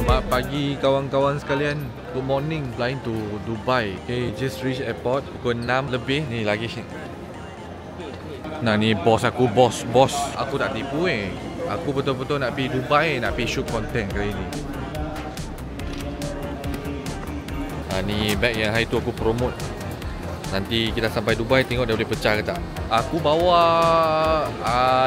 Selamat pagi kawan-kawan sekalian. Good morning, flying to Dubai. Okay, just reach airport pukul 6 lebih. Ni lagi ni. Nah ni bos aku, bos. Aku tak tipu Aku betul-betul nak pergi Dubai, nak pergi shoot content kali ni. Ni bag yang hari tu aku promote. Nanti kita sampai Dubai tengok dia boleh pecah ke tak. Aku bawa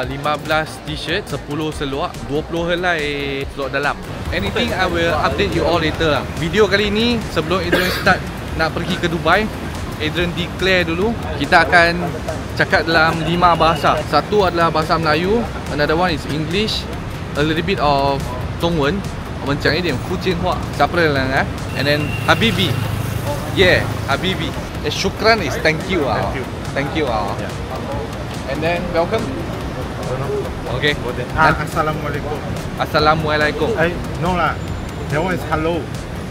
15 t-shirt, 10 seluar, 20 helai seluar dalam. Anything I will update you all later lah. Video kali ni sebelum Adrian start nak pergi ke Dubai, Adrian declare dulu. Kita akan cakap dalam 5 bahasa. Satu adalah bahasa Melayu, another one is English, a little bit of 中文，我们讲一点福建话，siapa yang and then Habibi, yeah, Habibi. Syukran is thank you Thank you yeah. And then welcome. Okay. Assalamualaikum. Assalamualaikum. No lah. That one is hello.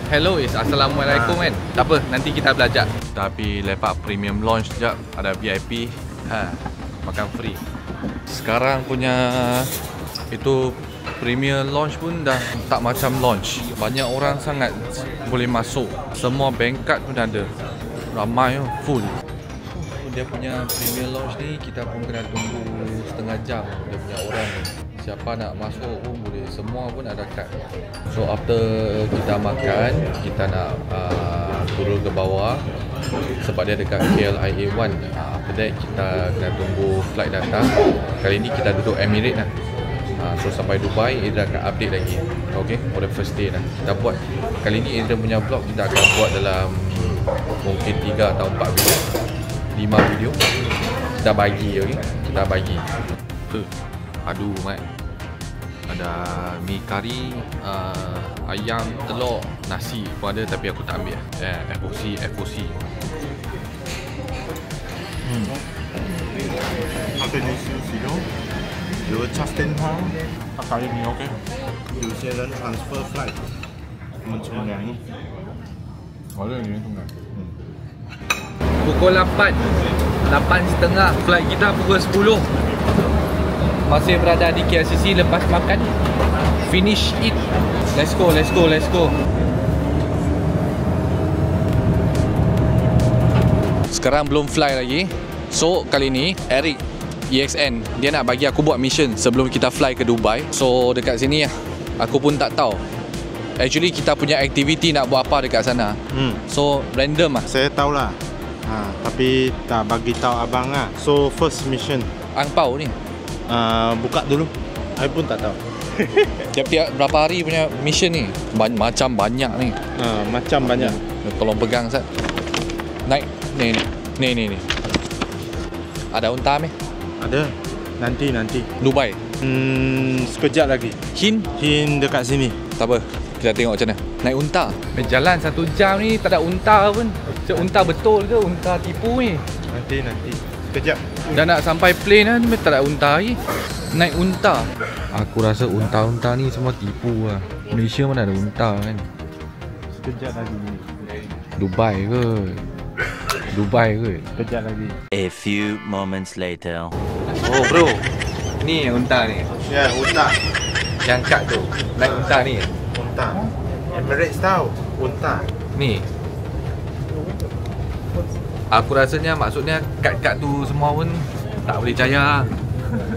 Hello is Assalamualaikum kan. Tak apa, nanti kita belajar. Tapi lepak premium lounge sekejap. Ada VIP. Makan free. Sekarang punya itu premier lounge pun dah tak macam lounge. Banyak orang sangat boleh masuk. Semua bank card pun ada. Ramai full. Dia punya premier lounge ni kita pun kena tunggu setengah jam. Dia punya orang ni, siapa nak masuk pun boleh. Semua pun ada kad. So after kita makan, kita nak turun ke bawah sebab dia dekat KLIA 1. After that kita kena tunggu flight datang. Kali ni kita duduk Emirates lah. So sampai Dubai, Adrian akan update lagi. Okay, for the first day lah. Kita buat kali ni Adrian punya vlog kita akan buat dalam mungkin 3 atau 4 video, 5 video kita bagi. Okay, kita bagi. Aduh mat, ada mi kari, ayam, telur, nasi pun ada tapi aku tak ambil. FOC. After this video, you will just in home. 可以，你 OK？ 有些人 transfer flight，我们冲凉。好热，你冲凉。Pukul 8, 8.30 flight kita pukul 10. Masih berada di KLCC lepas makan. Finish it. Let's go. Sekarang belum fly lagi. So kali ni Eric EXN dia nak bagi aku buat mission sebelum kita fly ke Dubai. So dekat sini aku pun tak tahu. Actually kita punya aktiviti nak buat apa dekat sana. So random lah. Saya tahu lah. Tapi tak bagi tahu abang lah. So first mission. Angpau ni. Buka dulu. Saya pun tak tahu. Tiap-tiap berapa hari punya mission ni? Macam banyak ni. Macam banyak. Tolong pegang Sat. Naik. Ni. Ada unta meh? Ada. Nanti. Dubai. Sekejap lagi. Hin dekat sini. Tak apa. Kita tengok macam mana. Naik unta. Jalan 1 jam ni tak ada unta pun. Unta betul ke? Unta tipu ni? Nanti. Sekejap. Dah nak sampai plane ni tak ada unta lagi. Naik unta. Aku rasa unta-unta ni semua tipu lah. Malaysia mana ada unta kan? Sekejap lagi. Dubai ke? Sekejap lagi. A few moments later. Oh bro, ni unta ni. Ya, unta. Yang kat tu, naik unta ni. Unta. Emirates tahu. Unta. Ni. Aku rasanya maksudnya kad-kad tu semua pun tak boleh percaya.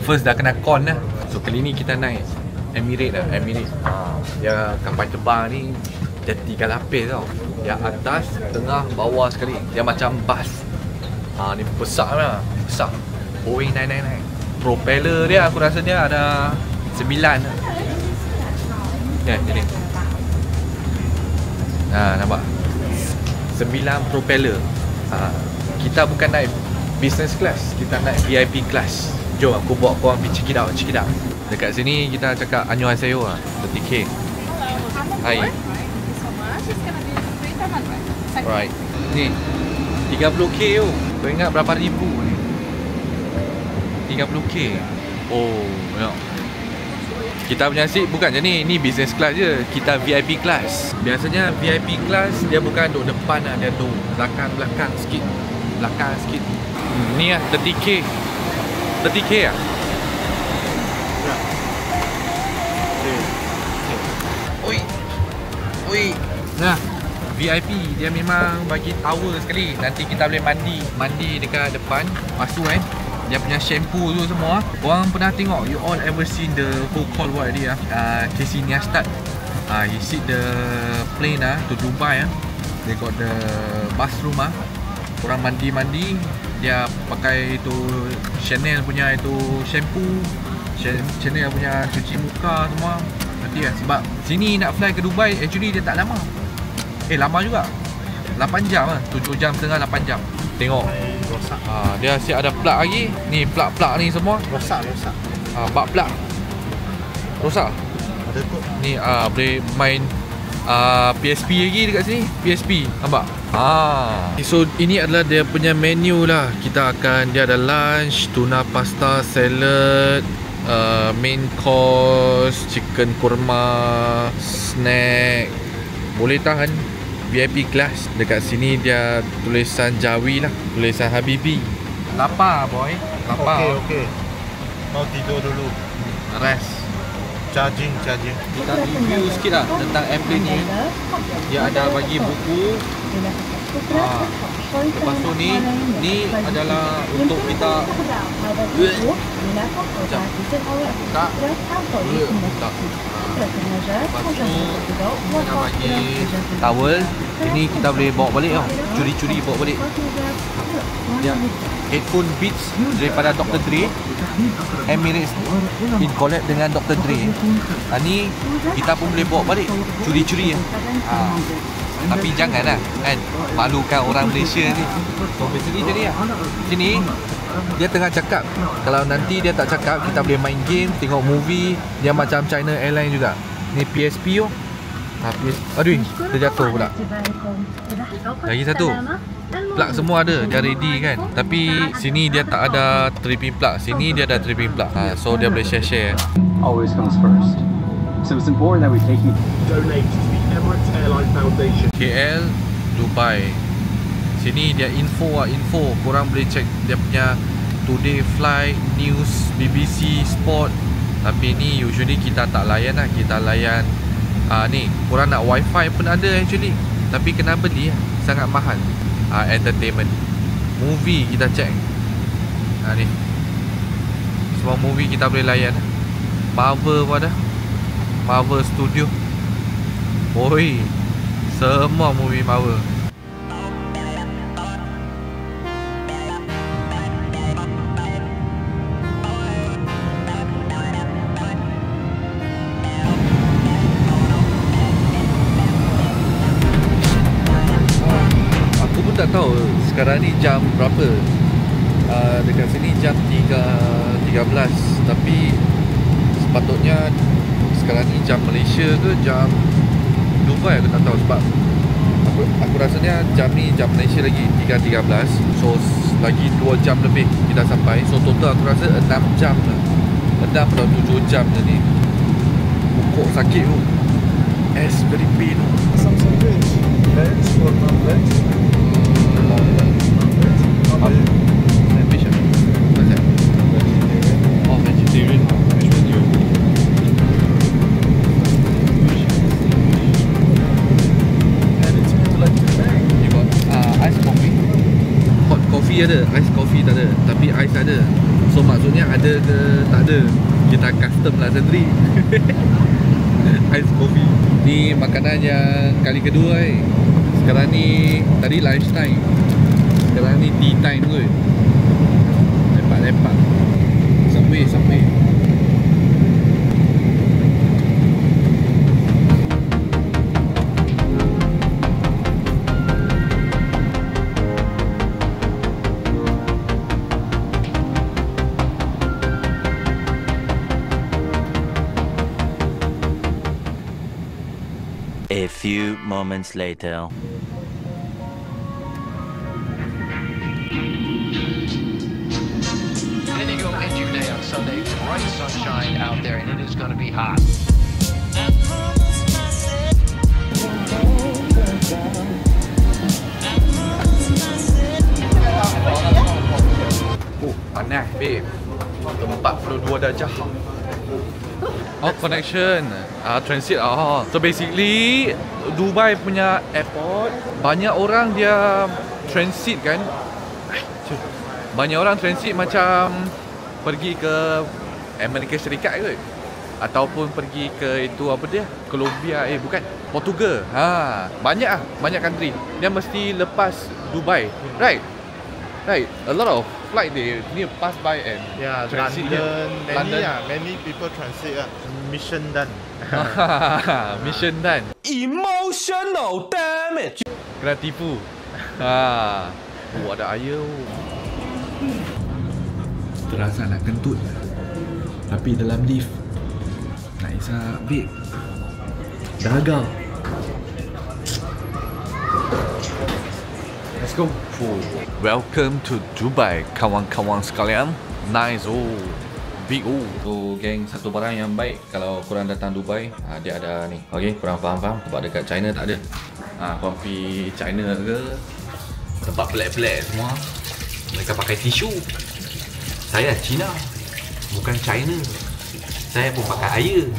First dah kena con lah. So kali ni kita naik Emirates. Dia kapal terbang ni dia 3 lapis tau. Yang atas, tengah, bawah sekali. Dia macam bus. Ni besar lah. Besar. Boeing 999. Propeller dia aku rasa dia ada 9 lah. Ni. Nampak? 9 propeller. Kita bukan naik business class, kita naik VIP class. Jom aku bawa korang pergi check it out. Dekat sini kita cakap annyeonghaseyo lah. 30K. Hai. Right. Ni 30K tu. Kau ingat berapa ribu ni? 30K. Oh, tengok. Kita punya seat bukan je ni business class je. Kita VIP class. Biasanya VIP class dia bukan duduk depan lah, dia duduk belakang sikit. Ni lah 30K. 30K lah. Oi. Ui. Nah, VIP dia memang bagi tower sekali. Nanti kita boleh mandi dekat depan. Lepas tu dia punya shampoo tu semua. Korang pernah tengok, you all ever seen the who call what dia? Casey Neistat. He sit the plane to Dubai. They got the bathroom. Korang mandi, dia pakai itu Chanel punya itu shampoo, Chanel punya cuci muka semua. Nanti sebab sini nak fly ke Dubai actually dia tak lama. Lama juga. 8 jam 7 jam setengah 8 jam. Tengok. Rosak. Dia asyik ada plug lagi. Ni plug ni semua. Rosak. Bak plug. Rosak. Ada tu. Ni boleh main PSP lagi dekat sini. PSP. Nampak? So ini adalah dia punya menu lah. Dia ada lunch, tuna pasta, salad, main course, chicken kurma, snack. Boleh tahan. VIP class. Dekat sini dia tulisan Jawi lah, tulisan Habibi. Lapar boy. Lapar. Okey. Mau tidur dulu. Rest. Charging. Kita review sikit lah tentang airplane ni. Dia ada bagi buku. Lepas tu ni adalah untuk kita tak. Lepas tu kita bagi towel. Ini kita boleh bawa balik tau. Curi-curi bawa balik. Dia headphone Beats daripada Dr. Dre. Emirates in collab dengan Dr. Dre. Ni kita pun boleh bawa balik. Curi-curi tapi janganlah kan, malukan orang Malaysia ni. So basically jadi sini dia tengah cakap. Kalau nanti dia tak cakap, kita boleh main game, tengok movie. Dia macam China Airlines juga. Ni PSP aduh, dia jatuh pula. Lagi satu. Plug semua ada, dia ready kan. Tapi sini dia tak ada tripping plug. Sini dia ada tripping plug. So dia boleh share. Always comes first. So it's important that we take you donate to the Emirates Airline Foundation. KL, Dubai. Sini dia info. Korang boleh check dia punya today flight, news, BBC, sport. Tapi ni usually kita tak layan lah. Kita layan ni, korang nak wifi pun ada actually. Tapi kena beli lah. Sangat mahal. Entertainment. Movie kita check. Ni semua movie kita boleh layan. Marvel pun ada. Marvel Studio. Oi, semua movie Marvel. Aku pun tak tahu sekarang ni jam berapa. Dekat sini jam 3.13. Tapi sepatutnya sekarang ni jam Malaysia ke jam Dubai, aku tak tahu. Sebab aku rasanya jam ni jam Malaysia lagi 3.13. So lagi 2 jam lebih kita sampai. So total aku rasa 6 jam lah. 6 atau 7 jam je ni. Pokok sakit tu. Ass very pain. Something good. Veg or non-veg? Fish lah. What's that? Oh, vegetarian. Ada ice coffee tak ada, tapi ice ada. So maksudnya ada ke tak ada, kita custom lah sendiri. Ice coffee ni makanan yang kali kedua Sekarang ni tadi lunch time, sekarang ni tea time kot. Lepak-lepak Subway A few moments later. Indigo entry day on Sunday. Bright sunshine out there, and it is going to be hot. Oh, panas babe. 42 darjah. Oh, connection. Transit. So basically Dubai punya airport banyak orang dia transit kan. Banyak orang transit macam pergi ke Amerika Syarikat ke, ataupun pergi ke itu apa dia? Colombia, bukan, Portugal. Banyak country. Dia mesti lepas Dubai. Right. A lot of flight they need to pass by and transit London, London. many people transit. Mission done. Mission done. Emotional damage. Kena tipu. Ada air. Terasa nak kentut. Tapi dalam lift nak isap babe. Gagal. Let's go. Welcome to Dubai, kawan-kawan sekalian. Nice. Big. So geng, satu barang yang baik kalau korang datang Dubai, dia ada ni. Okay, korang faham-faham. Sebab dekat China tak ada. Korang pergi China ke tempat pelik-pelik semua, mereka pakai tisu. Saya Cina, bukan China. Saya pun pakai air.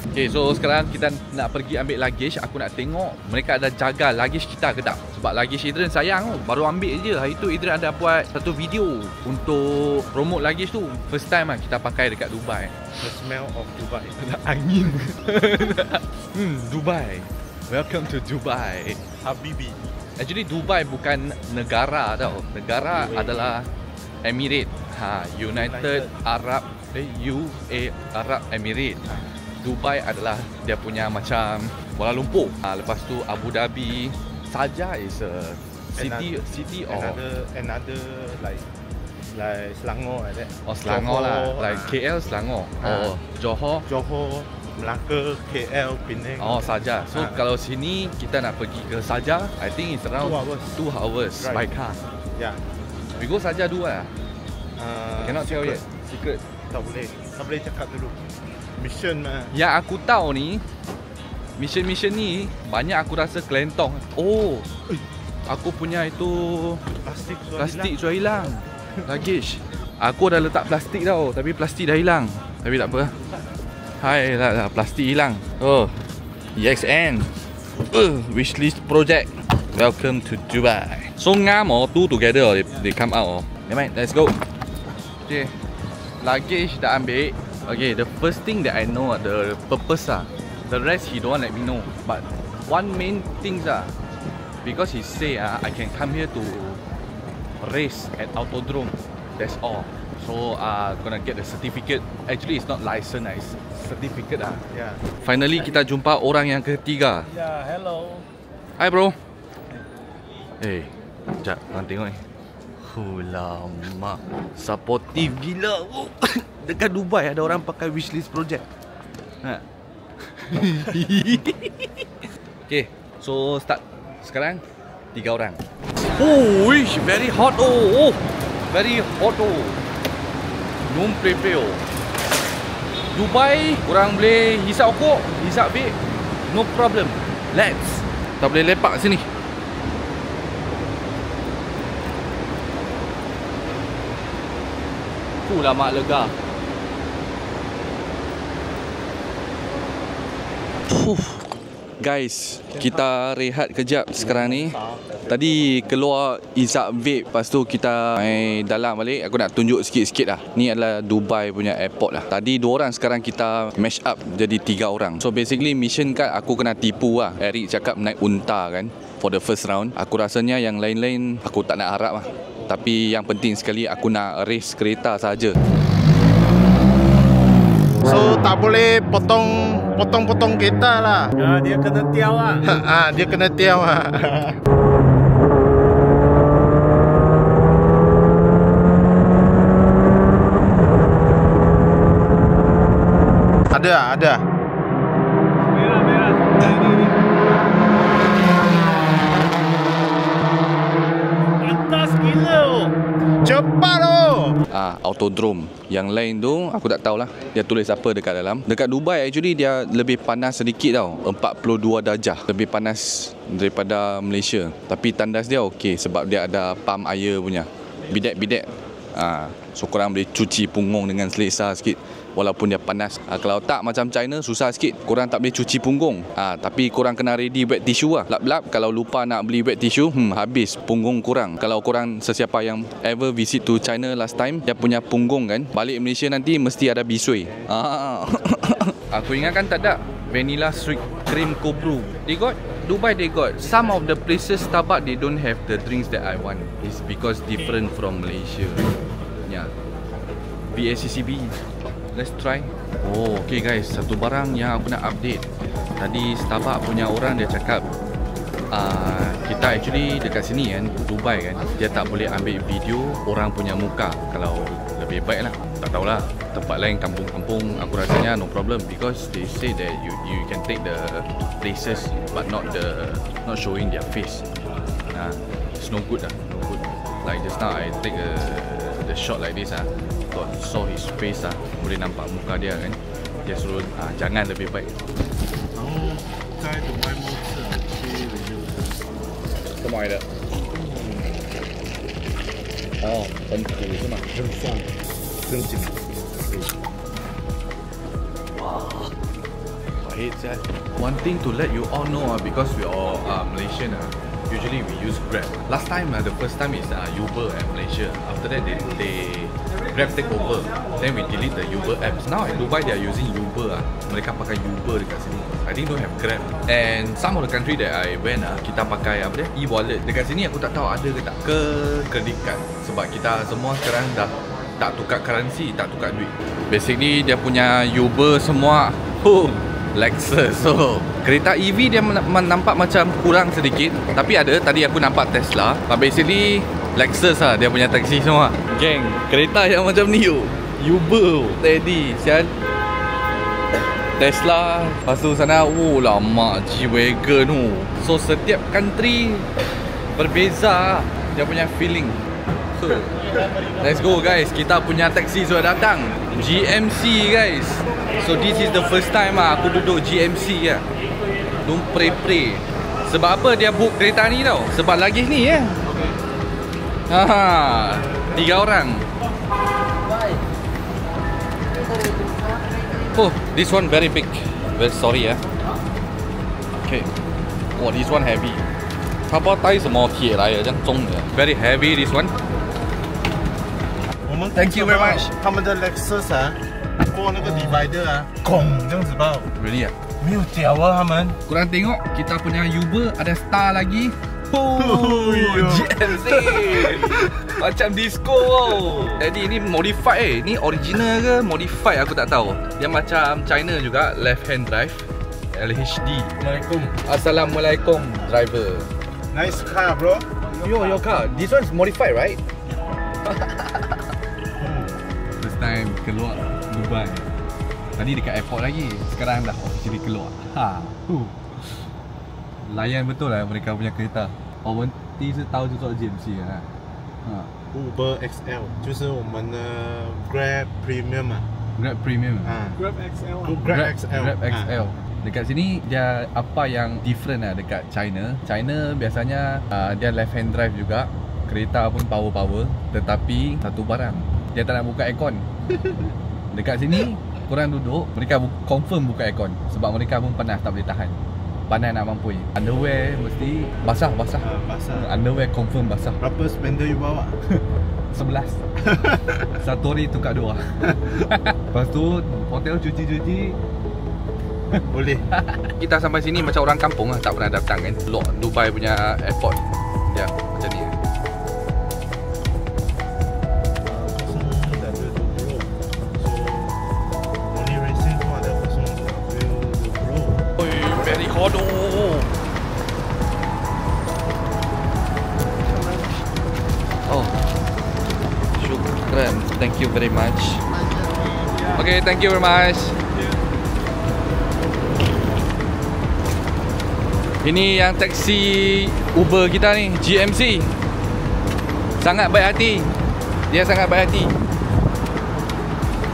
Okay, so sekarang kita nak pergi ambil luggage. Aku nak tengok mereka ada jaga luggage kita ke tak. Sebab luggage Adrian sayang tu, baru ambil je. Hari tu Adrian ada buat satu video untuk promote luggage tu. First time kita pakai dekat Dubai. The smell of Dubai. Ada angin. Dubai. Welcome to Dubai. Habibi. Actually Dubai bukan negara tau. Negara adalah Emirate. United Arab Arab Emirate. Dubai adalah dia punya macam Kuala Lumpur. Lepas tu Abu Dhabi saja is a city or another like Selangor like that. Selangor lah, like KL Selangor. Johor, Melaka, KL, Penang. saja. So kalau sini kita nak pergi ke saja, I think it's around 2 hours by car. Yeah. We go saja 2 lah. Cannot tell yet. Secret. Tak boleh cakap dulu. Mission mah. Yang aku tahu ni, mission ni banyak aku rasa kelentong. Aku punya itu plastik sudah hilang. Luggage. Aku dah letak plastik tau, tapi plastik dah hilang. Tapi tak apa. Hai lah, plastik hilang. EXN. Wishlist project. Welcome to Dubai. So ngam two together they come out. Nevermind, let's go. Okay. Luggage dah ambil. Okay, the first thing that I know the purpose the rest he don't want let me know. But one main thing because he say I can come here to race at Autodrome. That's all. So gonna get the certificate. Actually it's not license, it's certificate Yeah. Finally kita jumpa orang yang ketiga. Yeah, hello. Hi bro. Sekejap, korang tengok ni. Lama. Supportive gila. Dekat Dubai ada orang pakai wishlist project. Okay, so start. Sekarang 3 orang. Very hot. Very hot. Don't prepare. Dubai, korang boleh hisap rokok, hisap vape, no problem. Let's. Tak boleh lepak sini. Lama lega. Guys, kita rehat kejap sekarang ni. Tadi keluar isap vape, lepas tu kita main dalam balik. Aku nak tunjuk sikit-sikit lah. Ni adalah Dubai punya airport lah. Tadi 2 orang, sekarang kita mash up jadi 3 orang. So basically mission kan aku kena tipu lah. Eric cakap naik unta kan for the first round. Aku rasanya yang lain-lain aku tak nak harap lah. Tapi yang penting sekali aku nak race kereta saja. So tak boleh potong kereta lah. Dia kena tiaw lah. Dia kena tiaw lah. Ada. Merah. Ini. Atas gila. Cepat loh. Autodrome. Yang lain tu aku tak tahulah dia tulis apa dekat dalam. Dekat Dubai actually dia lebih panas sedikit tau. 42 darjah. Lebih panas daripada Malaysia. Tapi tandas dia okey sebab dia ada pump air punya. Bidet. So korang boleh cuci punggung dengan selesa sikit. walaupun dia panas. Kalau tak macam China susah sikit. Korang tak boleh cuci punggung. Tapi korang kena ready wet tissue lah. Lap-lap kalau lupa nak beli wet tissue, habis punggung korang. Kalau korang sesiapa yang ever visit to China last time, dia punya punggung kan, balik Malaysia nanti mesti ada bisui. Aku ingatkan tak ada vanilla sweet cream cold brew. They got Dubai, they got some of the places Starbucks they don't have the drinks that I want. It's because different from Malaysia. Yeah. BACCB. Let's try. Oh, okay guys, satu barang yang aku nak update. Tadi Starbucks punya orang dia cakap kita actually dekat sini kan, Dubai kan, dia tak boleh ambil video orang punya muka. Kalau lebih baik lah, tak tahulah. Tempat lain kampung-kampung aku rasanya no problem, because they say that you can take the places but not showing their face. It's no good lah, no good. Like just now I take the shot like this saw his face boleh nampak muka dia kan. Dia suruh jangan, lebih baik. 在的外貌是很去 什么来的？哦，很苦是吗？很酸，真紧。哇，pahit sia. One thing to let you all know because we all Malaysian usually we use Grab. Last time the first time is Uber at Malaysia. After that they Grab take over. Then we delete the Uber apps. Now in Dubai they are using Uber. Mereka pakai Uber dekat sini. I think don't have Grab. And some of the country that I went kita pakai apa dia? E-wallet. Dekat sini aku tak tahu ada ke tak ke credit card. Sebab kita semua sekarang dah tak tukar currency, tak tukar duit. Basically dia punya Uber semua Lexus. So kereta EV dia nampak macam kurang sedikit, tapi ada. Tadi aku nampak Tesla, but basically Lexus dia punya taksi semua. Geng, kereta yang macam ni Uber tadi sial. Tesla, lepas tu sana lama G-Wagon So setiap country berbeza dia punya feeling. So let's go guys, kita punya taksi sudah datang. GMC guys. So this is the first time aku duduk GMC ya. Don't pray. Sebab apa dia book kereta ni tau? Sebab lagi ni ya. 3 orang. Oh, this one very big. Very sorry Okay. Oh, this one heavy. 他不知道带什么铁来的，这样重的。Very heavy this one. Thank you very much. 他们的 Lexus 过那个 divider 拱这样子爆。 Really 没有脚他们。 Korang tengok kita punya Uber ada star lagi. GMC macam disco Jadi ini modified Ini original ke modified aku tak tahu. Dia macam China juga, left hand drive LHD. Assalamualaikum driver. Nice car bro. Your car. This one's modified right? First time keluar Dubai. Tadi dekat airport lagi, sekarang dah officially keluar. Layan betul lah mereka punya kereta. 我们第一次到就坐 GMC Uber XL 就是我们的 Grab Premium Grab Premium Grab XL. Grab XL. Grab XL. Dekat sini dia apa yang different dekat China. China biasanya dia left hand drive juga. Kereta pun power, tetapi satu barang, dia tak nak buka aircon. Dekat sini korang duduk, mereka confirm buka aircon sebab mereka pun panas, tak boleh tahan. Panas nak mampui. Underwear mesti basah. Underwear confirm basah. Berapa spender you bawa? 11. Satu hari tukar 2. Lepas tu hotel cuci. Boleh. Kita sampai sini macam orang kampung lah, tak pernah datang kan. Dubai punya airport. Ya, macam ni. Very hot. Oh, syukran. Thank you very much. Okay, thank you very much. Ini yang taksi Uber kita ni, GMC. Sangat baik hati. Dia sangat baik hati.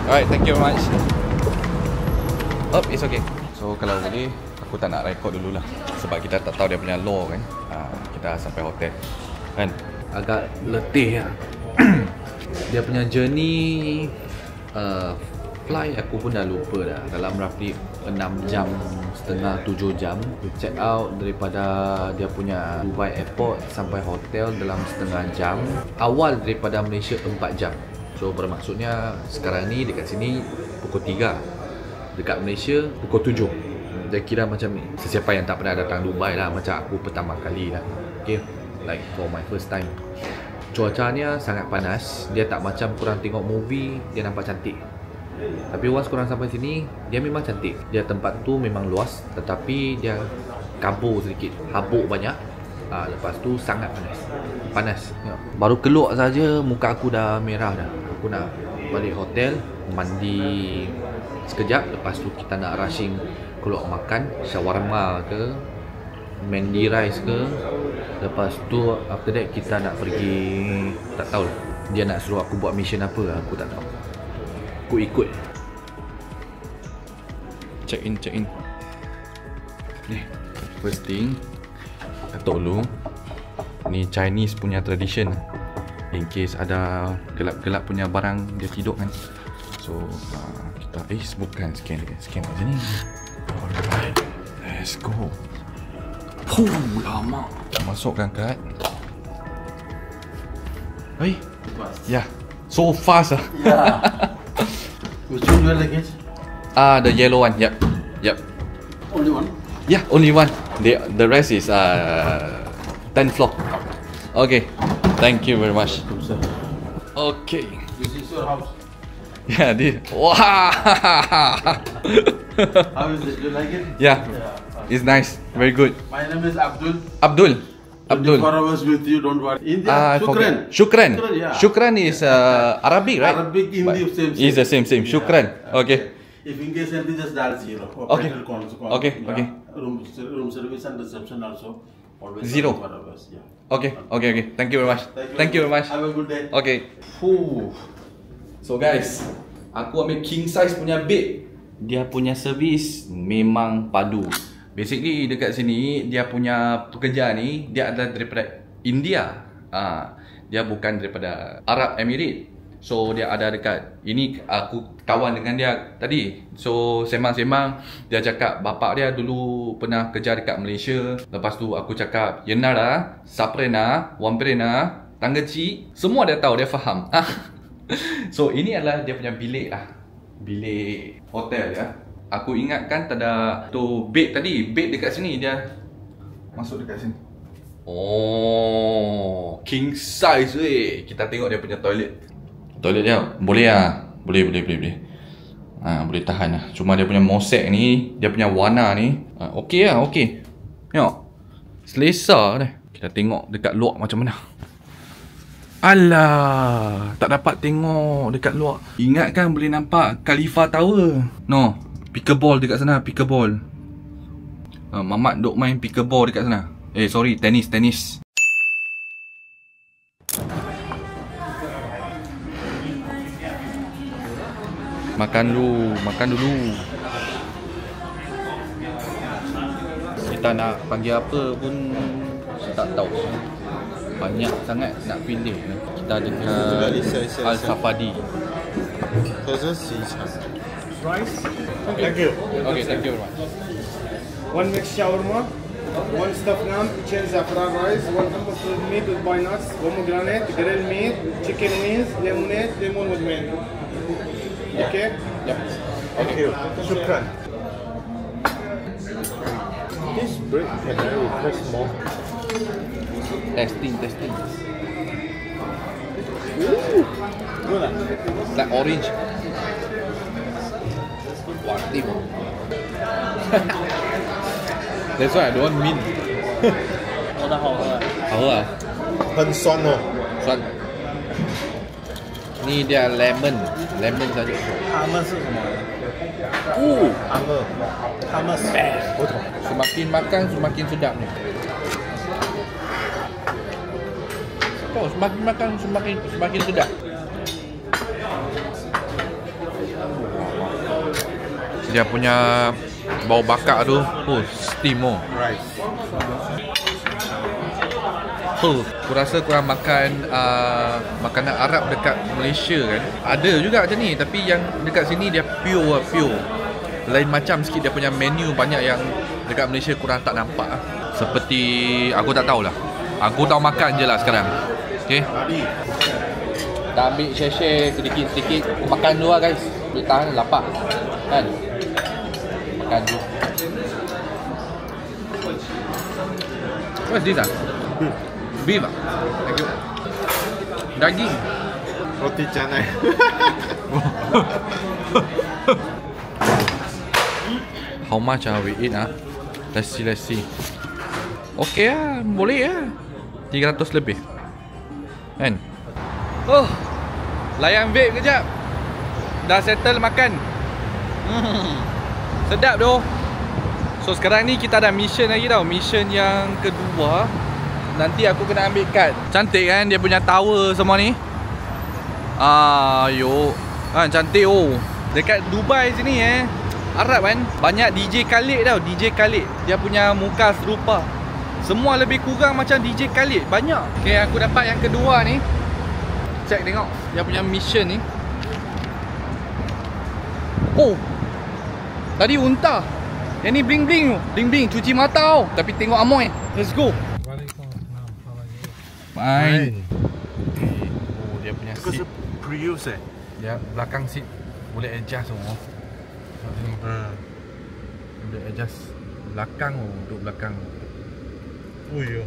Alright, thank you very much. Oh, it's okay. So kalau boleh, aku tak nak record dululah sebab kita tak tahu dia punya law kan. Kita sampai hotel kan, agak letih lah. Dia punya journey Fly aku pun dah lupa dah. Dalam roughly 6 jam setengah 7 jam. We check out daripada dia punya Dubai Airport sampai hotel dalam setengah jam. Awal daripada Malaysia 4 jam. So bermaksudnya sekarang ni dekat sini pukul 3. Dekat Malaysia pukul 7. Dia kira macam ni. Sesiapa yang tak pernah datang Dubai lah, macam aku pertama kali lah. Okay, like for my first time. Cuacanya sangat panas. Dia tak macam korang tengok movie, dia nampak cantik. Tapi once korang sampai sini, dia memang cantik. Dia tempat tu memang luas, tetapi dia kabur sedikit, habuk banyak. Lepas tu sangat panas. Baru keluar saja muka aku dah merah dah. Aku nak balik hotel, mandi sekejap. Lepas tu kita nak rushing keluar makan shawarma ke, Mandy Rice ke. Lepas tu after that kita nak pergi, tak tahu dia nak suruh aku buat mission apa, aku tak tahu. Aku ikut. Check in. Ni, first thing ketuk dulu. Ni Chinese punya tradition. In case ada gelap-gelap punya barang dia tidur kan. So kita sebutkan scan kat sini. Alright, let's go. Lama. Masukkan kad. Yeah, so fast ah. Yeah. Which one your luggage? The yellow one. Yep. Only one? Yeah, only one. The rest is 10th floor. Okay. Thank you very much. Okay. This is your house. Yeah, this. Wow. How is it? Do you like it? Yeah. It's nice. Very good. My name is Abdul. Abdul. 24 hours with you, don't worry. India, Shukran. Yeah. Shukran is Arabic, right? Arabic, Hindi, same. It's the same. Yeah. Shukran. Okay. If in case anything, just dial 0. Okay. Okay. Room service and reception also. Always 0. 24 hours. Yeah. Okay. Thank you very much. Thank you very much. Have a good day. Okay. So guys, aku ambil king size punya bed. Dia punya servis memang padu. Basically dekat sini dia punya pekerja ni dia adalah daripada India. Dia bukan daripada Arab Emirates. So dia ada dekat ini, aku kawan dengan dia tadi. So sembang-sembang dia cakap bapak dia dulu pernah kerja dekat Malaysia. Lepas tu aku cakap Yenara, Saprena, Wamprena, Tanggaci, semua dia tahu, dia faham. So ini adalah dia punya bilik lah. Bilik hotel ya. Aku ingatkan ada tu bed tadi. Bed dekat sini dia masuk dekat sini. Oh, king size weh. Kita tengok dia punya toilet. Toilet dia boleh lah. Boleh. Boleh tahan lah. Cuma dia punya mosek ni, dia punya warna ni okey lah, okey. Tengok. Selesa dah. Kita tengok dekat luar macam mana. Alah, tak dapat tengok dekat luar. Ingatkan boleh nampak Khalifa Tower. No, pickleball dekat sana, pickleball. Mamat duk main pickleball dekat sana. Sorry, tenis. Makan dulu. Kita nak panggil apa pun tak tahu. Banyak sangat nak pilih. Kita dekat Al-Safadi. Rice. Thank you. Okay, thank you very much. One mixed shawarma, one stuffed lamb, chicken zafran rice, one hummus with meat with pine nuts, pomegranate, grilled meat, chicken wings, lemonade, lemon with mango. Okay? Yep. Thank you. Shukran. This bread can I request more? Testing. Good. Like orange. Wartim. That's why I don't want mint. 我的好喝。好喝啊，很酸哦。酸。Ni dia lemon saja. 他们是什么？ 他们 Semakin makan semakin sedap ni. Semakin makan semakin sedap. Dia punya bau bakar tu, steam oh. Pho. Aku rasa korang makan makanan Arab dekat Malaysia kan. Ada juga macam ni, tapi yang dekat sini dia pure. Lain macam sikit dia punya menu, banyak yang dekat Malaysia korang tak nampak. Seperti aku tak tahulah. Aku tahu makan je lah sekarang. Okay. Kita ambil share-share sedikit-sedikit. Aku makan dulu lah guys. Boleh tahan lapar kan. Makan dulu. What's this ah? Beef ah? Thank you. Daging. Roti canai. How much we eat ah? Let's see. Okay lah, boleh lah. 300 lebih. Kan? Oh, layan vape kejap. Dah settle makan. Sedap doh. So sekarang ni kita ada mission lagi tau. Mission yang kedua. Nanti aku kena ambil kad. Cantik kan dia punya tower semua ni. Yo. Kan cantik oh. Dekat Dubai sini Arab kan, banyak DJ Khalid tau. DJ Khalid, dia punya muka serupa. Semua lebih kurang macam DJ Khalid. Banyak. Okay, aku dapat yang kedua ni. Check tengok dia punya mission ni. Oh, tadi unta. Yang ni bling-bling tu. Bling-bling, cuci mata tau. Tapi tengok Amoy. Let's go. Fine. Oh, dia punya seat. Prius Dia belakang seat boleh adjust semua. Boleh adjust belakang duduk belakang. Oh ya.